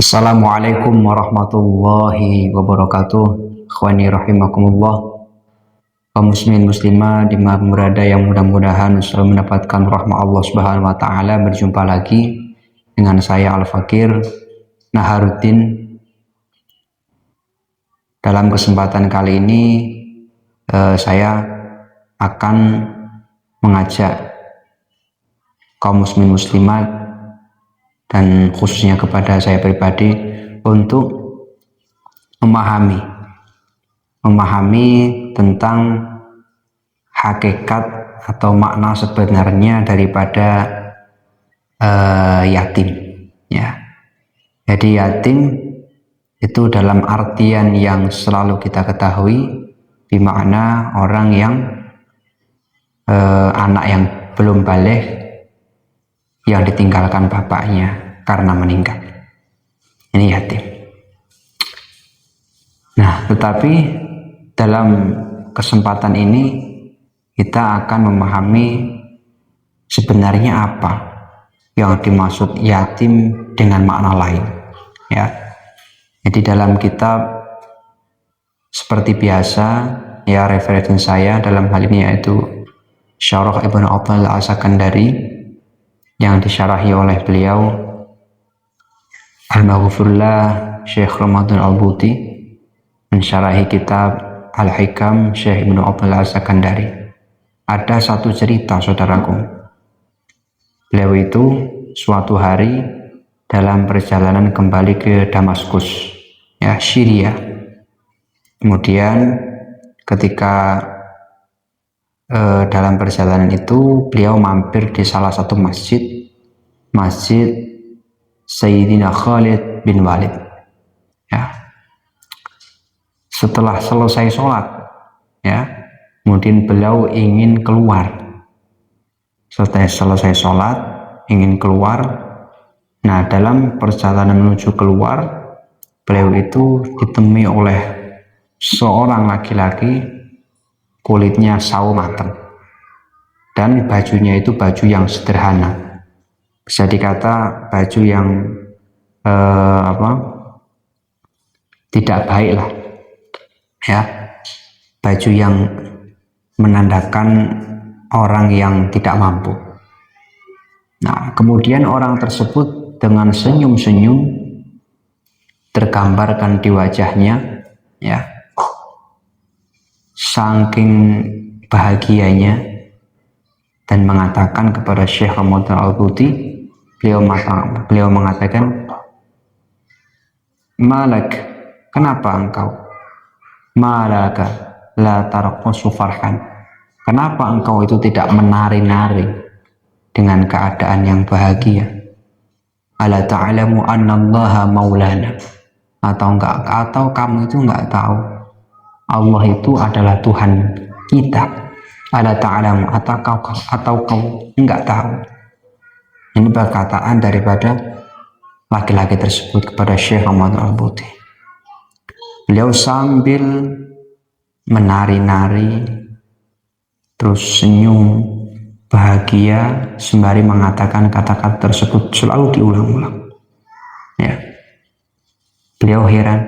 Assalamualaikum warahmatullahi wabarakatuh. Ikhwani rahimakumullah. Kaum muslimin muslimah dimanapun berada, yang mudah-mudahan selalu mendapatkan rahmat Allah Subhanahu wa taala. Berjumpa lagi dengan saya Al-Fakir Naharuddin. Dalam kesempatan kali ini saya akan mengajak kaum muslimin muslimat dan khususnya kepada saya pribadi untuk memahami tentang hakikat atau makna sebenarnya daripada yatim, ya. Jadi yatim itu dalam artian yang selalu kita ketahui, bermakna orang yang anak yang belum baligh, yang ditinggalkan bapaknya karena meninggal. Ini yatim. Nah, tetapi dalam kesempatan ini kita akan memahami sebenarnya apa yang dimaksud yatim dengan makna lain, ya. Jadi dalam kitab seperti biasa, ya, referensi saya dalam hal ini yaitu Syarah Ibnu Athaillah As-Sakandari yang disyarahi oleh beliau Al-Maghfurullah Syekh Ramadan Al-Buti, mensyarahi kitab Al-Hikam Syekh Ibnu Athaillah As-Sakandari. Ada satu cerita, saudaraku. Beliau itu suatu hari dalam perjalanan kembali ke Damaskus, ya, Syria. Kemudian ketika dalam perjalanan itu beliau mampir di salah satu masjid Sayyidina Khalid bin Walid, ya. Setelah selesai sholat, ya, kemudian beliau ingin keluar. Setelah selesai sholat ingin keluar. Nah, dalam perjalanan menuju keluar, beliau itu ditemui oleh seorang laki-laki, kulitnya sawo mateng, dan bajunya itu baju yang sederhana, bisa dikata baju yang tidak baik lah, ya, baju yang menandakan orang yang tidak mampu. Nah, kemudian orang tersebut dengan senyum-senyum tergambarkan di wajahnya, ya, saking bahagianya, dan mengatakan kepada Syekh Ramadan Al-Buti, beliau mengatakan, "Malak, kenapa engkau? Malaka la tarqasu farhan. Kenapa engkau itu tidak menari-nari dengan keadaan yang bahagia? Ala ta'lamu anna Allaha maulana." Atau kamu itu enggak tahu Allah itu adalah Tuhan kita? Ala ta'lamu, atau kau enggak tahu? Ini perkataan daripada laki-laki tersebut kepada Syekh Ramadan Al-Buti. Beliau sambil menari-nari, terus senyum bahagia sembari mengatakan kata-kata tersebut selalu diulang-ulang, ya. Beliau heran,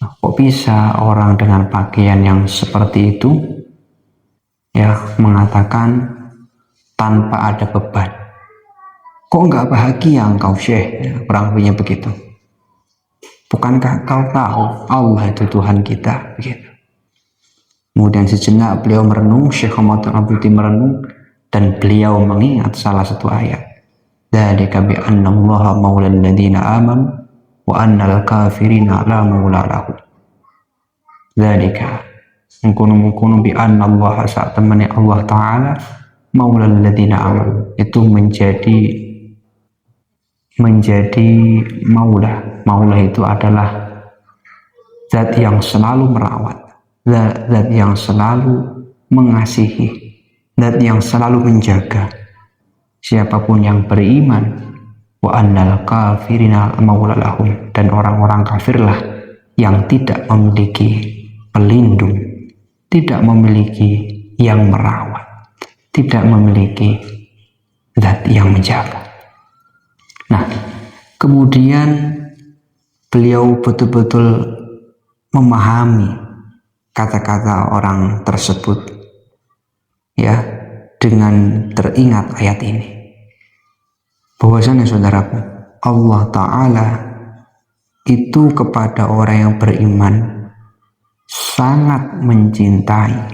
kok bisa orang dengan pakaian yang seperti itu, ya, mengatakan tanpa ada beban. Kok enggak bahagia engkau, Syekh? Ya, kurang lebihnya begitu. Bukankah kau tahu Allah itu Tuhan kita? Begitu. Kemudian sejenak beliau merenung, Syekh Ramadan Al-Buti merenung, dan beliau mengingat salah satu ayat. Dzalika bi anna Allaha maulal ladzina amanu wa annal kafirina la maula lahum. Dzalika mengkono bi anna Allah, saat temani Allah Ta'ala, maulal ladzina amanu, itu menjadi maula itu adalah zat yang selalu merawat, zat yang selalu mengasihi, zat yang selalu menjaga siapapun yang beriman. Wa annal kafirina maula lahum, dan orang-orang kafirlah yang tidak memiliki pelindung, tidak memiliki yang merawat, tidak memiliki zat yang menjaga. Nah, kemudian beliau betul-betul memahami kata-kata orang tersebut, ya, dengan teringat ayat ini. Bahwasanya saudaraku, Allah Ta'ala itu kepada orang yang beriman sangat mencintai,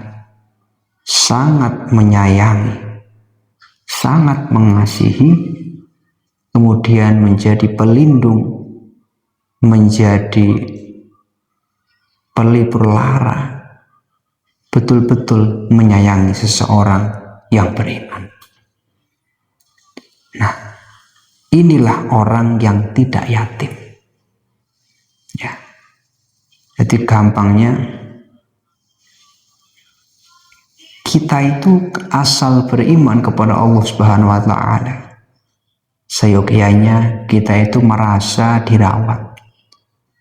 sangat menyayangi, sangat mengasihi, kemudian menjadi pelindung, menjadi pelipur lara, betul-betul menyayangi seseorang yang beriman. Nah, inilah orang yang tidak yatim. Ya. Jadi gampangnya, kita itu asal beriman kepada Allah Subhanahu wa Ta'ala, seyogyanya kita itu merasa dirawat,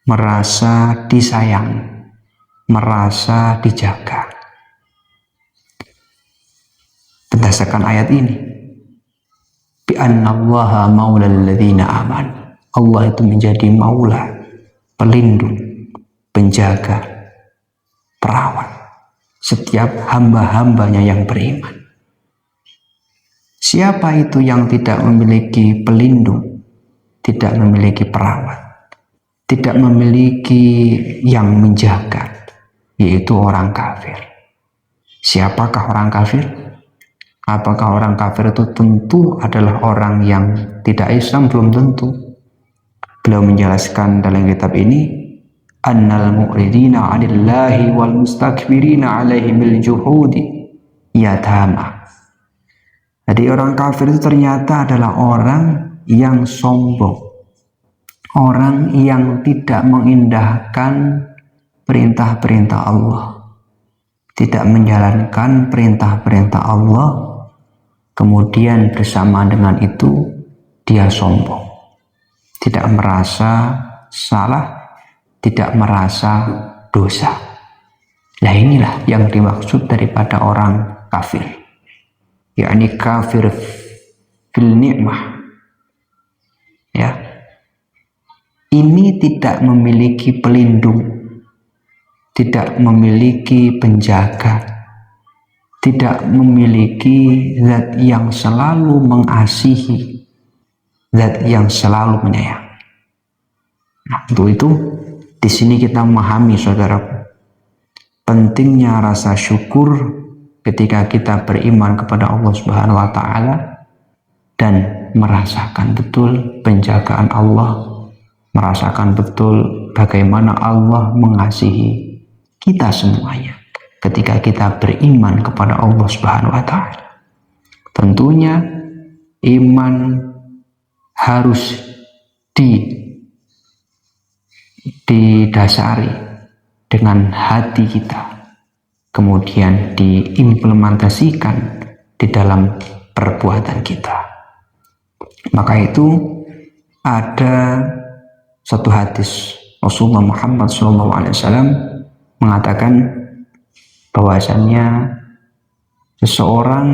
merasa disayang, merasa dijaga. Berdasarkan ayat ini, bi annallaha maulal ladzina amanu, Allah itu menjadi maula, pelindung, penjaga, perawat setiap hamba-hambanya yang beriman. Siapa itu yang tidak memiliki pelindung, tidak memiliki perawat, tidak memiliki yang menjaga, yaitu orang kafir. Siapakah orang kafir? Apakah orang kafir itu tentu adalah orang yang tidak Islam? Belum tentu. Beliau menjelaskan dalam kitab ini, annal mu'ridina 'anillahi wal mustakbirina 'alaihi bil juhudi yatama. Jadi orang kafir itu ternyata adalah orang yang sombong, orang yang tidak mengindahkan perintah-perintah Allah, tidak menjalankan perintah-perintah Allah, kemudian bersama dengan itu dia sombong, tidak merasa salah, tidak merasa dosa. Nah, inilah yang dimaksud daripada orang kafir, yakni kafir fil ni'mah. Ya, ini tidak memiliki pelindung, tidak memiliki penjaga, tidak memiliki zat yang selalu mengasihi, zat yang selalu menyayangi. Nah, untuk itu di sini kita memahami, saudaraku, pentingnya rasa syukur ketika kita beriman kepada Allah Subhanahu wa Ta'ala dan merasakan betul penjagaan Allah, merasakan betul bagaimana Allah mengasihi kita semuanya ketika kita beriman kepada Allah Subhanahu wa Ta'ala. Tentunya iman harus didasari dengan hati kita, kemudian diimplementasikan di dalam perbuatan kita. Maka itu ada satu hadis Rasulullah Muhammad SAW mengatakan bahwasannya seseorang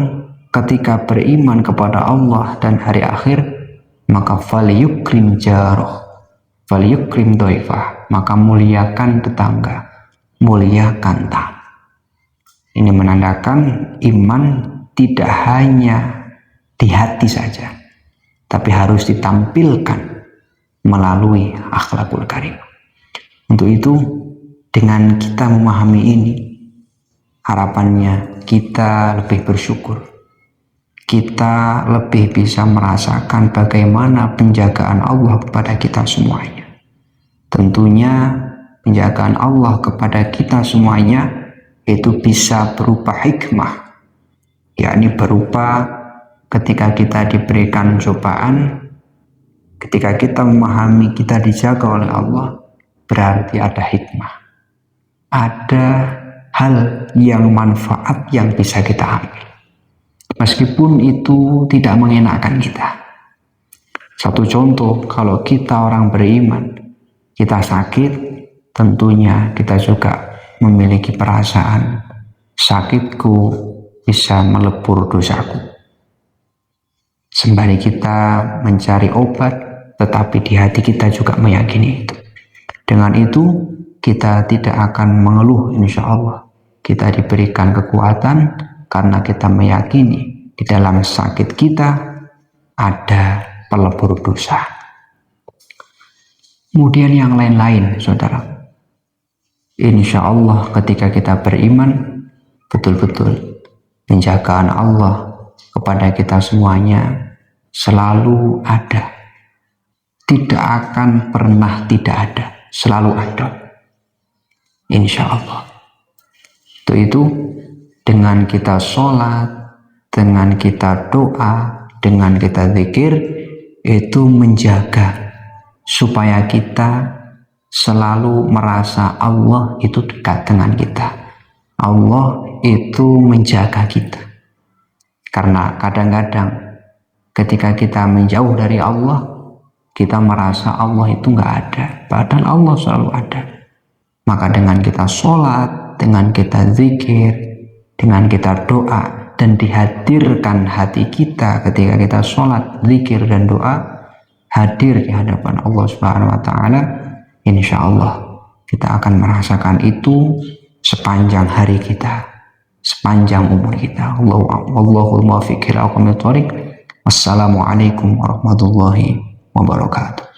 ketika beriman kepada Allah dan hari akhir, maka falyukrim jaroh, falyukrim doifah, maka muliakan tetangga, muliakan tamu. Ini menandakan iman tidak hanya di hati saja, tapi harus ditampilkan melalui akhlakul karim. Untuk itu, dengan kita memahami ini, harapannya kita lebih bersyukur, kita lebih bisa merasakan bagaimana penjagaan Allah kepada kita semuanya. Tentunya penjagaan Allah kepada kita semuanya itu bisa berupa hikmah, yakni berupa ketika kita diberikan cobaan, ketika kita memahami kita dijaga oleh Allah, berarti ada hikmah, ada hal yang manfaat yang bisa kita ambil, meskipun itu tidak mengenakan kita. Satu contoh, kalau kita orang beriman, kita sakit, tentunya kita juga memiliki perasaan sakitku bisa melebur dosaku. Sembari kita mencari obat, tetapi di hati kita juga meyakini itu. Dengan itu kita tidak akan mengeluh, insya Allah. Kita diberikan kekuatan karena kita meyakini di dalam sakit kita ada pelebur dosa. Kemudian yang lain-lain, saudara. Insya Allah ketika kita beriman, betul-betul penjagaan Allah kepada kita semuanya selalu ada. Tidak akan pernah tidak ada, selalu ada. Insya Allah. Itu dengan kita sholat, dengan kita doa, dengan kita zikir, itu menjaga supaya kita selalu merasa Allah itu dekat dengan kita. Allah itu menjaga kita. Karena kadang-kadang ketika kita menjauh dari Allah, kita merasa Allah itu nggak ada, padahal Allah selalu ada. Maka dengan kita sholat, dengan kita zikir, dengan kita doa, dan dihadirkan hati kita ketika kita sholat, zikir, dan doa, hadir di hadapan Allah Subhanahu wa Ta'ala, insya Allah kita akan merasakan itu sepanjang hari kita, sepanjang umur kita. Wallahul muwaffiq ila aqwamit thoriq. Wassalamualaikum warahmatullahi wabarakatuh.